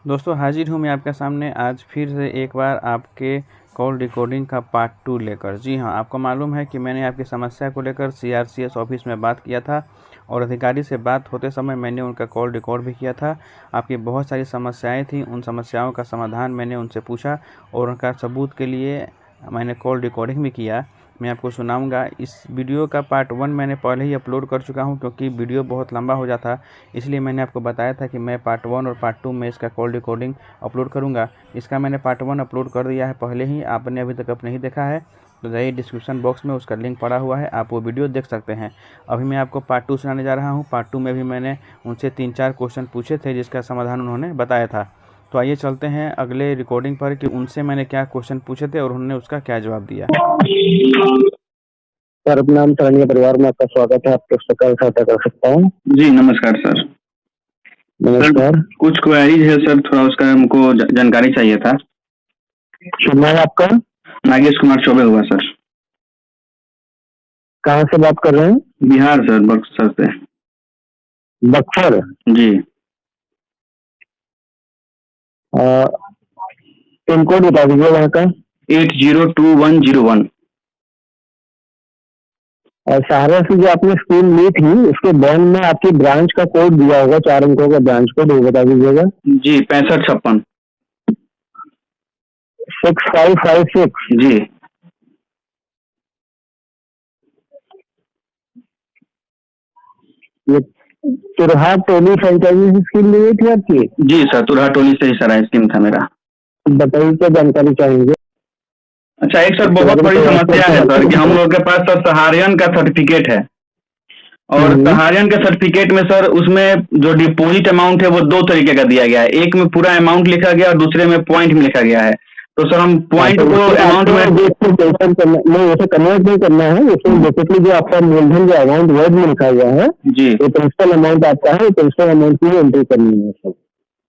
दोस्तों हाजिर हूँ मैं आपके सामने आज फिर से एक बार आपके कॉल रिकॉर्डिंग का पार्ट 2 लेकर। जी हाँ, आपको मालूम है कि मैंने आपकी समस्या को लेकर सीआरसीएस ऑफिस में बात किया था और अधिकारी से बात होते समय मैंने उनका कॉल रिकॉर्ड भी किया था। आपकी बहुत सारी समस्याएं थी, उन समस्याओं का समाधान मैंने उनसे पूछा और उनका सबूत के लिए मैंने कॉल रिकॉर्डिंग भी किया। मैं आपको सुनाऊंगा। इस वीडियो का पार्ट 1 मैंने पहले ही अपलोड कर चुका हूं, क्योंकि वीडियो बहुत लंबा हो जाता, इसलिए मैंने आपको बताया था कि मैं पार्ट 1 और पार्ट 2 में इसका कॉल रिकॉर्डिंग अपलोड करूंगा। इसका मैंने पार्ट 1 अपलोड कर दिया है पहले ही, आपने अभी तक नहीं देखा है तो जाइए डिस्क्रिप्शन बॉक्स में उसका लिंक पड़ा हुआ है, आप वो वीडियो देख सकते हैं। अभी मैं आपको पार्ट 2 सुनाने जा रहा हूँ। पार्ट 2 में भी मैंने उनसे 3-4 क्वेश्चन पूछे थे जिसका समाधान उन्होंने बताया था। तो आइए चलते हैं अगले रिकॉर्डिंग पर कि उनसे मैंने क्या क्वेश्चन पूछे थे और उन्होंने उसका क्या जवाब दिया। सर, अपना नाम तरंगे परिवार में आपका स्वागत है। आपको सकाल सहायता कर सकता हूँ? जी नमस्कार सर। नमस्कार। कुछ क्वेरीज है सर, थोड़ा उसका हमको जानकारी चाहिए था। शुभ नाम आपका? नागेश कुमार चौबे हुआ सर। कहाँ से बात कर रहे हैं? बिहार सर, बक्सर से। बक्सर? जी। पिन कोड बता दीजिए वहाँ का। 802101। और सहारा से जो आपने स्कीम ली थी उसके बॉन्ड में आपकी ब्रांच का कोड दिया होगा, 4 अंकों का ब्रांच कोड, वो बता दीजिएगा। जी 6556। 6556। जी। ये तुरहा टोली फ्रेंचाइजी से स्कीम ली थी आपकी? जी सर, तुरहा टोली से ही सारा स्कीम था मेरा। बताइए क्या जानकारी चाहेंगे? अच्छा, एक सर बहुत बड़ी समस्या है सर कि हम लोग के पास सर सहारियन का सर्टिफिकेट है और सहारियन के सर्टिफिकेट में सर उसमें जो डिपॉजिट अमाउंट है वो 2 तरीके का दिया गया है। एक में पूरा अमाउंट लिखा गया और दूसरे में पॉइंट में लिखा गया है। तो सर हम पॉइंट को अमाउंट में नहीं, उसे कन्वर्ट नहीं करना है। उसमें बेसिकली जो आपका मूलधन जो अमाउंट वर्ड में लिखा हुआ है जी, वो प्रिंसिपल अमाउंट आपका है, प्रिंसिपल अमाउंट की एंट्री करनी है सर।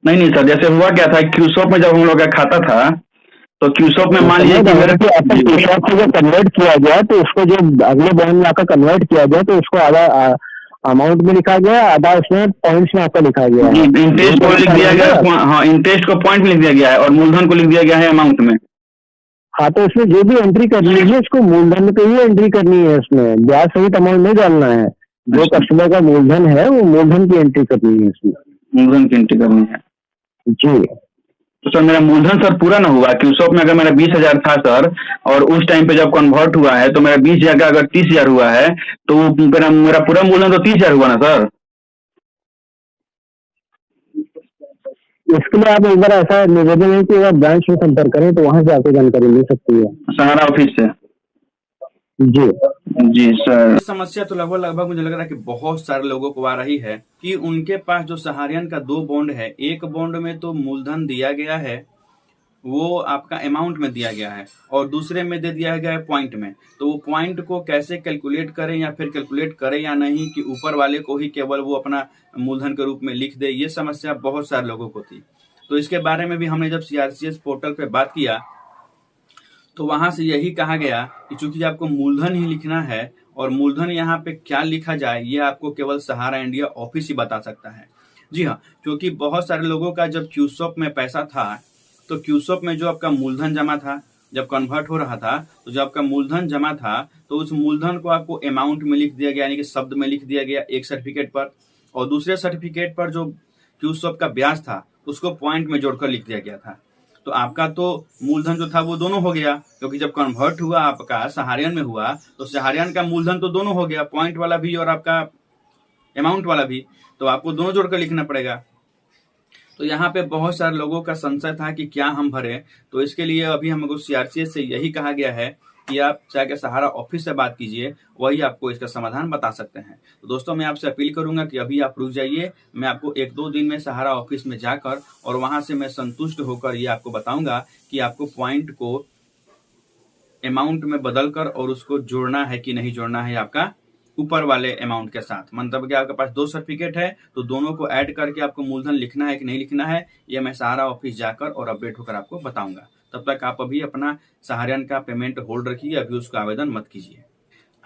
नहीं सर, जैसे हुआ क्या था, क्यूसॉप में जब हम लोग का खाता था तो क्यूसॉप में मान लीजिए कि मेरा क्यूसॉप से जब कन्वर्ट किया गया तो उसको जो अगले बॉन्ड में आपका कन्वर्ट किया गया तो उसको आधा अमाउंट में लिखा गया, आधा उसमें पॉइंट्स में आपका लिखा गया है। इंटरेस्ट को लिख दिया गया, हाँ इंटरेस्ट को पॉइंट में लिख दिया गया है और मूलधन को लिख दिया गया है अमाउंट में। हाँ, तो उसमें जो भी एंट्री करनी है उसको मूलधन पे ही एंट्री करनी है, उसमें ब्याज सहित अमाउंट नहीं डालना है। जो कस्टमर का मूलधन है वो मूलधन की एंट्री करनी है, इसमें मूलधन की एंट्री करनी है। जी। तो सर मेरा मूलधन सर पूरा ना हुआ। क्यूसॉप में अगर मेरा 20,000 था सर और उस टाइम पे जब कन्वर्ट हुआ है तो मेरा 20,000 का अगर 30,000 हुआ है तो मेरा पूरा मूलधन तो 30,000 हुआ ना सर। इसके लिए आप एक बार ऐसा निवेदन है कि आप ब्रांच में संपर्क करें तो वहां से आपको जानकारी मिल सकती है, सहारा ऑफिस से। जी जी सर। समस्या तो लगभग मुझे लग रहा है कि बहुत सारे लोगों को आ रही है कि उनके पास जो सहारियन का 2 बॉन्ड है, एक बॉन्ड में तो मूलधन दिया गया है, वो आपका अमाउंट में दिया गया है और दूसरे में दे दिया गया है पॉइंट में। तो वो पॉइंट को कैसे कैलकुलेट करें या फिर कैलकुलेट करें या नहीं कि ऊपर वाले को ही केवल वो अपना मूलधन के रूप में लिख दे, ये समस्या बहुत सारे लोगों को थी। तो इसके बारे में भी हमने जब सीआरसीएस पोर्टल पे बात किया तो वहां से यही कहा गया कि चूंकि आपको मूलधन ही लिखना है और मूलधन यहाँ पे क्या लिखा जाए ये आपको केवल सहारा इंडिया ऑफिस ही बता सकता है। जी हाँ, क्योंकि बहुत सारे लोगों का जब क्यूसॉप में पैसा था तो क्यूसॉप में जो आपका मूलधन जमा था, जब कन्वर्ट हो रहा था तो जो आपका मूलधन जमा था तो उस मूलधन को आपको अमाउंट में लिख दिया गया, यानी कि शब्द में लिख दिया गया एक सर्टिफिकेट पर, और दूसरे सर्टिफिकेट पर जो क्यूसॉप का ब्याज था उसको पॉइंट में जोड़कर लिख दिया गया था। तो आपका तो मूलधन जो था वो दोनों हो गया, क्योंकि जब कन्वर्ट हुआ आपका सहारियन में हुआ तो सहारियन का मूलधन तो दोनों हो गया, पॉइंट वाला भी और आपका अमाउंट वाला भी, तो आपको दोनों जोड़कर लिखना पड़ेगा। तो यहाँ पे बहुत सारे लोगों का संशय था कि क्या हम भरें, तो इसके लिए अभी हमको सीआरसीएस से यही कहा गया है कि आप चाहे सहारा ऑफिस से बात कीजिए, वही आपको इसका समाधान बता सकते हैं। तो दोस्तों मैं आपसे अपील करूंगा कि अभी आप रुक जाइए, मैं आपको 1-2 दिन में सहारा ऑफिस में जाकर और वहां से मैं संतुष्ट होकर ये आपको बताऊंगा कि आपको पॉइंट को अमाउंट में बदलकर और उसको जोड़ना है कि नहीं जोड़ना है आपका ऊपर वाले अमाउंट के साथ। मतलब कि आपके पास 2 सर्टिफिकेट है तो दोनों को ऐड करके आपको मूलधन लिखना है कि नहीं लिखना है, ये मैं सहारा ऑफिस जाकर और अपडेट होकर आपको बताऊंगा। तब तक आप अभी अपना सहारियन का पेमेंट होल्ड रखिए, अभी उसका आवेदन मत कीजिए।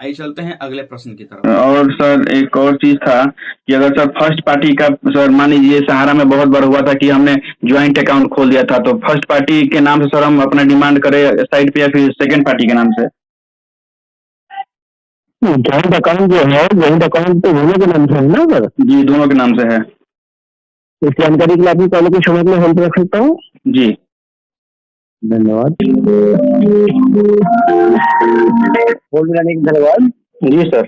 आइए चलते हैं अगले प्रश्न की तरफ। और सर एक और चीज था कि अगर सर फर्स्ट पार्टी का, सर मान लीजिए सहारा में बहुत बार हुआ था कि हमने ज्वाइंट अकाउंट खोल दिया था, तो फर्स्ट पार्टी के नाम से सर हम अपना डिमांड करें साइड पे या फिर सेकंड पार्टी के नाम से? जॉइंट अकाउंट जो है, जॉइंट अकाउंट तो दोनों के नाम से है ना सर? जी, दोनों के नाम से है। इस जानकारी के लिए आपकी कॉल को समझ में हेल्प रख सकता हूँ? जी धन्यवाद। होल्ड करने के धन्यवाद। जी सर।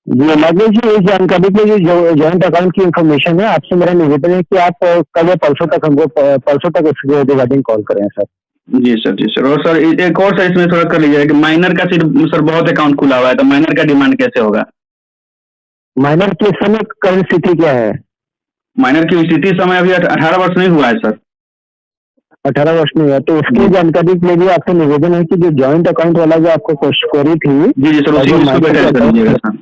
जी नागेश जी, इस जानकारी के लिए जो जॉइंट अकाउंट की इन्फॉर्मेशन है, आपसे मेरा निवेदन है कि आप कल या परसों तक हमको परसों तक उसके रिगार्डिंग कॉल करें सर। जी सर, जी सर। और सर एक और सर इसमें थोड़ा कर लीजिए कि माइनर का सिर्फ सर बहुत अकाउंट खुला हुआ है, तो माइनर का डिमांड कैसे होगा? माइनर की इस समय करंट स्थिति क्या है? माइनर की स्थिति समय अभी 18 वर्ष नहीं हुआ है सर। 18 वर्ष में है, तो उसकी जानकारी के लिए भी आपसे निवेदन है कि जो जॉइंट अकाउंट वाला जो आपको क्वेरी थी, जी जी सर, और उसी जो उसको माइनर बेटर कर अकाउंट, दीजिएगा सर।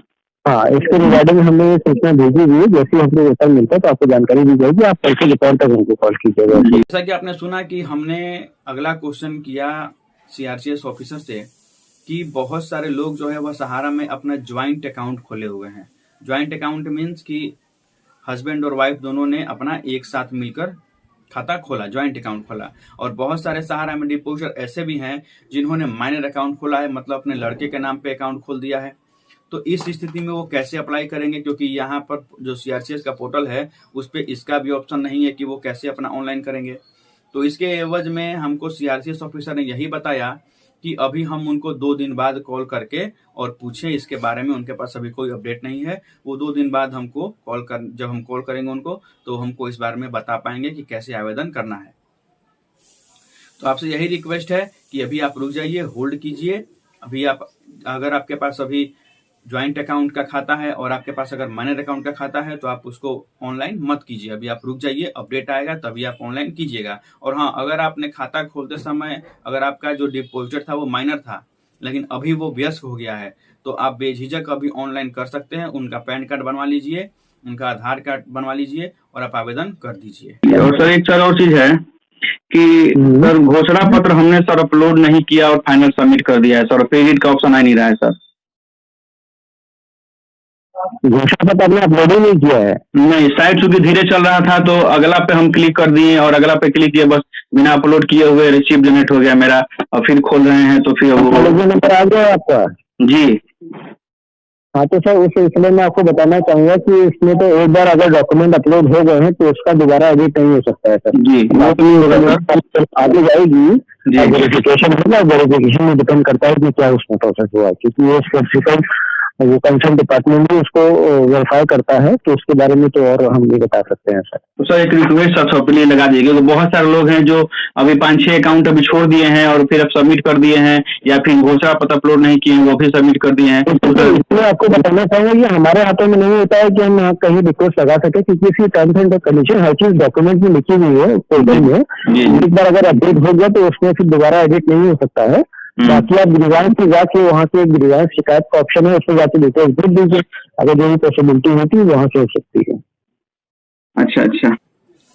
हाँ, इसके रिगार्डिंग हमने ये सूचना भेजी हुई है। जैसे ही हमको उत्तर मिलता है तो आपको जानकारी दी जाएगी। आप कल से दोपहर तक हमको कॉल कीजिएगा। जैसा कि आपने सुना कि हमने अगला क्वेश्चन किया सीआरसीएस ऑफिसर से कि बहुत सारे लोग जो है वह सहारा में अपना ज्वाइंट अकाउंट खोले हुए हैं। ज्वाइंट अकाउंट मीन्स कि हस्बैंड और वाइफ दोनों ने अपना एक साथ मिलकर खाता खोला, ज्वाइंट अकाउंट खोला। और बहुत सारे सहारा में डिपोजिटर ऐसे भी हैं जिन्होंने माइनर अकाउंट खोला है, मतलब अपने लड़के के नाम पे अकाउंट खोल दिया है। तो इस स्थिति में वो कैसे अप्लाई करेंगे, क्योंकि यहाँ पर जो सीआरसीएस का पोर्टल है उस पर इसका भी ऑप्शन नहीं है कि वो कैसे अपना ऑनलाइन करेंगे। तो इसके एवज में हमको सीआरसीएस ऑफिसर ने यही बताया कि अभी हम उनको 2 दिन बाद कॉल करके और पूछें इसके बारे में। उनके पास अभी कोई अपडेट नहीं है। वो 2 दिन बाद हमको जब हम कॉल करेंगे उनको, तो हमको इस बारे में बता पाएंगे कि कैसे आवेदन करना है। तो आपसे यही रिक्वेस्ट है कि अभी आप रुक जाइए, होल्ड कीजिए। अभी आप, अगर आपके पास अभी ज्वाइंट अकाउंट का खाता है और आपके पास अगर माइनर अकाउंट का खाता है तो आप उसको ऑनलाइन मत कीजिए। अभी आप रुक जाइए, अपडेट आएगा तभी आप ऑनलाइन कीजिएगा। और हाँ, अगर आपने खाता खोलते समय अगर आपका जो डिपॉजिटर था वो माइनर था लेकिन अभी वो वयस्क हो गया है, तो आप बेझिझक अभी ऑनलाइन कर सकते हैं। उनका पैन कार्ड बनवा लीजिए, उनका आधार कार्ड बनवा लीजिए और आप आवेदन कर दीजिए। और सर एक और चीज है कि सर घोषणा पत्र हमने सर अपलोड नहीं किया और फाइनल सबमिट कर दिया है सर, पेमेंट का ऑप्शन आ नहीं रहा है सर। घोषणा पत्र आपने अपलोड ही नहीं किया है? नहीं, साइट चूंकि धीरे चल रहा था तो अगला पे हम क्लिक कर दिए और अगला पे क्लिक किए, बस बिना अपलोड किए हुए रिसीव जनरेट हो गया मेरा। और फिर खोल रहे हैं तो फिर वो नंबर आ गया आपका? जी हाँ, तो सर उस सिलसिले में आपको बताना चाहूंगा कि इसमें तो एक बार अगर डॉक्यूमेंट अपलोड हो गए हैं तो उसका दोबारा एडिट नहीं हो सकता है सर। जी, आगे जाएगी वेरिफिकेशन होगा। वेरिफिकेशन में डिपेंड करता है कि क्या उसमें प्रोसेस हुआ, क्योंकि ये स्पेसिफिकल वो कंसर्न डिपार्टमेंट भी उसको वेरीफाई करता है, तो उसके बारे में तो और हम ये बता सकते हैं सर। तो सर एक रिक्वेस्ट सर सबके लिए लगा दीजिए, क्योंकि बहुत सारे लोग हैं जो अभी 5-6 अकाउंट अभी छोड़ दिए हैं और फिर अब सबमिट कर दिए हैं, या फिर घोषणा पत्र अपलोड नहीं किए वो भी सबमिट कर दिए हैं। तो इसमें आपको बताना चाहूंगा कि हमारे हाथों में नहीं होता है कि हम कहीं रिक्वेस्ट लगा सके, क्योंकि इसकी टर्म्स एंड कंडीशन हर चीज डॉक्यूमेंट में लिखी हुई है पोर्टल में। एक बार अगर अपडेट हो गया तो उसमें फिर दोबारा एडिट नहीं हो सकता है। बाकी आप ग्रीवांस पे जाके वहाँ से ग्रीवांस शिकायत का ऑप्शन है, उसमें जाके डिटेल्स भेज दीजिए। अगर जो भी पॉसिबिलिटी होती है वहाँ से हो सकती है। अच्छा अच्छा।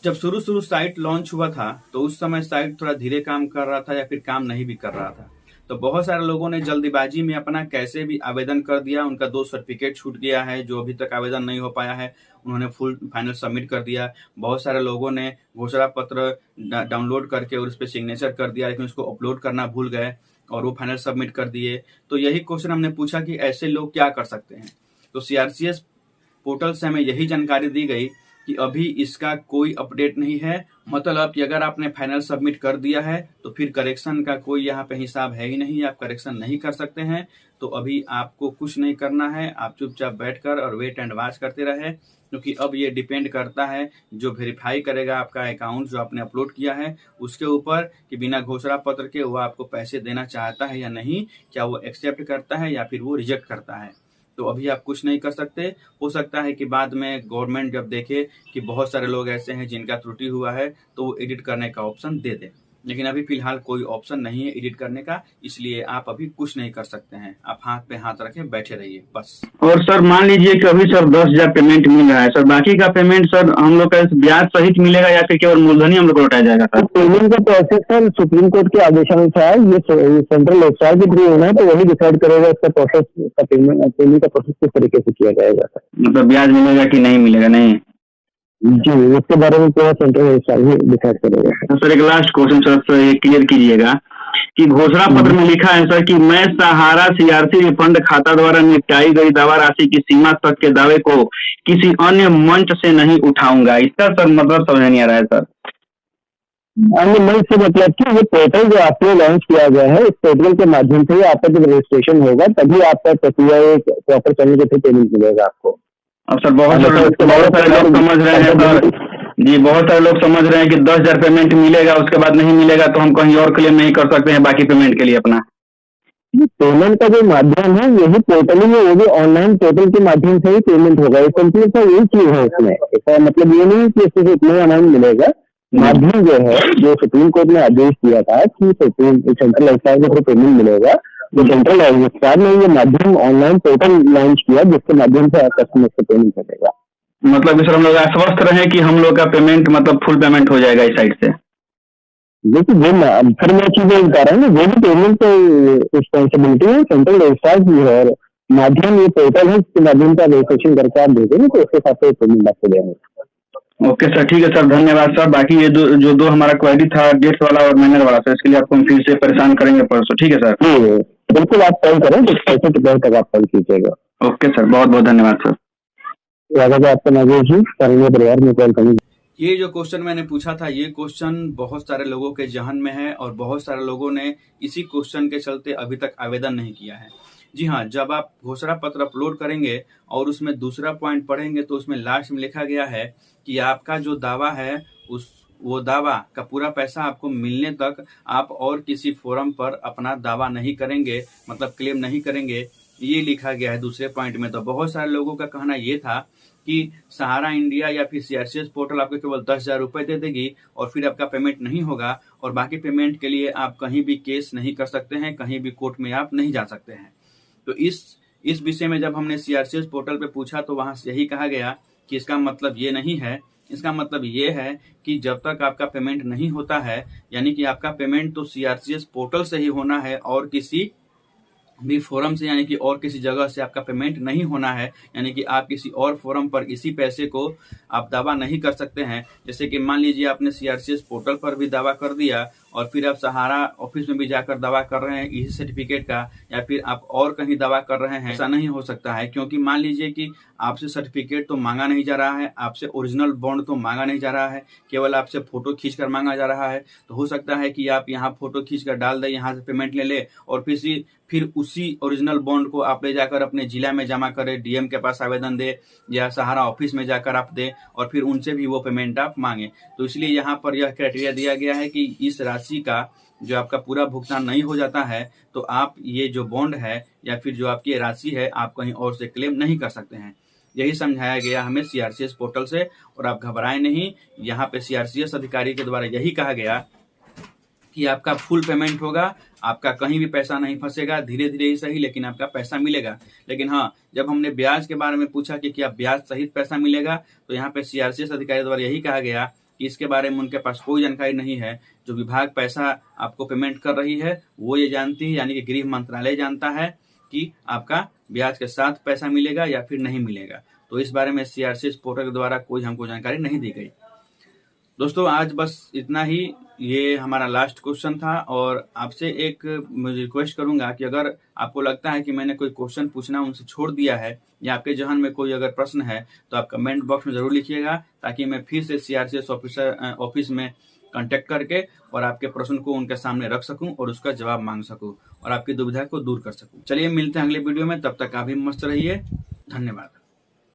जब शुरू साइट लॉन्च हुआ था तो उस समय साइट थोड़ा धीरे काम कर रहा था या फिर काम नहीं भी कर रहा था, तो बहुत सारे लोगों ने जल्दीबाजी में अपना कैसे भी आवेदन कर दिया। उनका 2 सर्टिफिकेट छूट गया है, जो अभी तक आवेदन नहीं हो पाया है उन्होंने फुल फाइनल सबमिट कर दिया। बहुत सारे लोगों ने घोषणा पत्र डाउनलोड करके और उस पर सिग्नेचर कर दिया, लेकिन उसको अपलोड करना भूल गए और वो फाइनल सबमिट कर दिए। तो यही क्वेश्चन हमने पूछा कि ऐसे लोग क्या कर सकते हैं। तो सीआरसीएस पोर्टल से हमें यही जानकारी दी गई कि अभी इसका कोई अपडेट नहीं है। मतलब कि अगर आपने फाइनल सबमिट कर दिया है तो फिर करेक्शन का कोई यहाँ पे हिसाब है ही नहीं, आप करेक्शन नहीं कर सकते हैं। तो अभी आपको कुछ नहीं करना है, आप चुपचाप बैठकर और वेट एंड वॉच करते रहे, क्योंकि अब ये डिपेंड करता है जो वेरीफाई करेगा आपका अकाउंट जो आपने अपलोड किया है उसके ऊपर कि बिना घोषणा पत्र के वो आपको पैसे देना चाहता है या नहीं, क्या वो एक्सेप्ट करता है या फिर वो रिजेक्ट करता है। तो अभी आप कुछ नहीं कर सकते। हो सकता है कि बाद में गवर्नमेंट जब देखे कि बहुत सारे लोग ऐसे हैं जिनका त्रुटि हुआ है तो वो एडिट करने का ऑप्शन दे दे। लेकिन अभी फिलहाल कोई ऑप्शन नहीं है एडिट करने का, इसलिए आप अभी कुछ नहीं कर सकते हैं। आप हाथ पे हाथ रखे बैठे रहिए बस। और सर मान लीजिए कि अभी सर 10,000 पेमेंट मिल रहा है सर, बाकी का पेमेंट सर हम लोग का ब्याज सहित मिलेगा या फिर केवल मूलधन ही हम लोग को लौटाया जाएगा सर? पेमेंट का प्रोसेस सर सुप्रीम कोर्ट के आदेशानुसार ये सेंट्रल रजिस्ट्रार के थ्रू होना है, तो वही डिसाइड करेगा इसका प्रोसेस का पेमेंट का प्रोसेस किस तरीके से किया जाएगा सर। मतलब ब्याज मिलेगा कि नहीं मिलेगा? नहीं जी, उसके बारे में पूरा सेंट्रल रजिस्ट्रार ही डिसाइड करेगा। तो सर एक लास्ट क्वेश्चन सर ये क्लियर कीजिएगा कि घोषणा पत्र में लिखा है सर कि मैं सहारा सीआरसी रिफंड खाता द्वारा निपटाई गई दावा राशि की सीमा तक के दावे को किसी अन्य मंच से नहीं उठाऊंगा। इसका सर मतलब समझ नहीं आ रहा है सर। अन्य मंच से मतलब कि ये पोर्टल जो आपने लॉन्च किया गया है, इस पोर्टल के माध्यम से आपका जब रजिस्ट्रेशन होगा तभी आपका प्रक्रिया एक प्रॉपर चलने के थ्रू पेमेंट मिलेगा आपको। अब सर बहुत सारे लोग समझ रहे हैं सर जी, बहुत सारे लोग समझ रहे हैं कि 10,000 पेमेंट मिलेगा उसके बाद नहीं मिलेगा तो हम कहीं और क्लेम नहीं कर सकते हैं बाकी पेमेंट के लिए अपना। पेमेंट का जो माध्यम है यही पोर्टल ही है, वो भी ऑनलाइन पोर्टल के माध्यम से ही पेमेंट होगा। इस कंपनी का यही चीज है इसमें, इसका मतलब ये नहीं कि इससे इतना अमाउंट मिलेगा। माध्यम जो है, जो सुप्रीम कोर्ट ने आदेश दिया था कि सेंट्रल रजिस्ट्रार के थ्रू पेमेंट मिलेगा, तो सेंट्रल रजिस्ट्रार ने ये माध्यम ऑनलाइन पोर्टल लॉन्च किया जिसके माध्यम से कस्टमर से पेमेंट करेगा। मतलब सर हम लोग आश्वस्त रहे कि हम लोग का पेमेंट मतलब फुल पेमेंट हो जाएगा इस साइड से? देखिए फिर मैं चीजें बता रहा हूँ ना, जो भी पेमेंट रिस्पॉन्सिबिलिटी है सेंट्रल रजिस्ट्रार की है और माध्यम ये पोर्टल है जिसके माध्यम से रजिस्ट्रेशन करके आप देंगे तो उसके हिसाब से पेमेंट आपको देंगे। ओके सर, ठीक है सर, धन्यवाद सर। बाकी ये जो दो हमारा क्वेरी था डेट्स वाला और मैनर वाला सर, इसके लिए आपको हम फिर से परेशान करेंगे परसों, ठीक है सर? जी बिल्कुल, आप कॉल करें तो पैसे कितने तक आप कॉल कीजिएगा। ओके सर, बहुत बहुत धन्यवाद सर। आपका नागेश जी परिवार में कॉल करेंगे। ये जो क्वेश्चन मैंने पूछा था, ये क्वेश्चन बहुत सारे लोगों के जहन में है और बहुत सारे लोगों ने इसी क्वेश्चन के चलते अभी तक आवेदन नहीं किया है। जी हाँ, जब आप घोषणा पत्र अपलोड करेंगे और उसमें दूसरा पॉइंट पढ़ेंगे तो उसमें लास्ट में लिखा गया है कि आपका जो दावा है वो दावा का पूरा पैसा आपको मिलने तक आप और किसी फोरम पर अपना दावा नहीं करेंगे, मतलब क्लेम नहीं करेंगे, ये लिखा गया है दूसरे पॉइंट में। तो बहुत सारे लोगों का कहना ये था कि सहारा इंडिया या फिर सीआरसीएस पोर्टल आपको केवल 10,000 रुपए दे देगी और फिर आपका पेमेंट नहीं होगा और बाकी पेमेंट के लिए आप कहीं भी केस नहीं कर सकते हैं, कहीं भी कोर्ट में आप नहीं जा सकते हैं। तो इस विषय में जब हमने सीआरसीएस पोर्टल पे पूछा तो वहां से यही कहा गया कि इसका मतलब ये नहीं है, इसका मतलब ये है कि जब तक आपका पेमेंट नहीं होता है, यानी कि आपका पेमेंट तो सीआरसीएस पोर्टल से ही होना है और किसी भी फोरम से यानी कि और किसी जगह से आपका पेमेंट नहीं होना है, यानी कि आप किसी और फोरम पर इसी पैसे को आप दावा नहीं कर सकते हैं। जैसे कि मान लीजिए आपने सीआरसीएस पोर्टल पर भी दावा कर दिया और फिर आप सहारा ऑफिस में भी जाकर दावा कर रहे हैं इसी सर्टिफिकेट का, या फिर आप और कहीं दावा कर रहे हैं, ऐसा नहीं हो सकता है। क्योंकि मान लीजिए कि आपसे सर्टिफिकेट तो मांगा नहीं जा रहा है, आपसे ओरिजिनल बॉन्ड तो मांगा नहीं जा रहा है, केवल आपसे फोटो खींचकर मांगा जा रहा है। तो हो सकता है कि आप यहाँ फोटो खींचकर डाल दें, यहाँ से पेमेंट ले ले और फिर उसी ओरिजिनल बॉन्ड को आप ले जाकर अपने जिला में जमा करें, डीएम के पास आवेदन दे या सहारा ऑफिस में जाकर आप दे और फिर उनसे भी वो पेमेंट आप मांगे। तो इसलिए यहाँ पर यह क्राइटेरिया दिया गया है कि इस राशि का जो आपका पूरा भुगतान नहीं हो जाता है तो आप ये जो बॉन्ड है या फिर जो आपकी राशि है आप कहीं और से क्लेम नहीं कर सकते हैं। यही समझाया गया हमें सीआरसीएस पोर्टल से और आप घबराएं नहीं। यहाँ पे सीआरसीएस अधिकारी के द्वारा यही कहा गया कि आपका फुल पेमेंट होगा, आपका कहीं भी पैसा नहीं फंसेगा, धीरे धीरे ही सही लेकिन आपका पैसा मिलेगा। लेकिन हाँ, जब हमने ब्याज के बारे में पूछा कि क्या ब्याज सहित पैसा मिलेगा, तो यहाँ पे सीआरसीएस अधिकारी द्वारा यही कहा गया कि इसके बारे में उनके पास कोई जानकारी नहीं है। जो विभाग पैसा आपको पेमेंट कर रही है वो ये जानती है, यानी कि गृह मंत्रालय जानता है कि आपका ब्याज के साथ पैसा मिलेगा या फिर नहीं मिलेगा। तो इस बारे में सीआरसीएस पोर्टल के द्वारा कोई हमको जानकारी नहीं दी गई। दोस्तों आज बस इतना ही, ये हमारा लास्ट क्वेश्चन था और आपसे एक रिक्वेस्ट करूंगा कि अगर आपको लगता है कि मैंने कोई क्वेश्चन पूछना उनसे छोड़ दिया है या आपके जहन में कोई अगर प्रश्न है तो आप कमेंट बॉक्स में जरूर लिखिएगा, ताकि मैं फिर से सीआरसीएस ऑफिस में कांटेक्ट करके और आपके प्रश्न को उनके सामने रख सकूं और उसका जवाब मांग सकूं और आपकी दुविधा को दूर कर सकूं। चलिए मिलते हैं अगले वीडियो में, तब तक आप भी मस्त रहिए। धन्यवाद।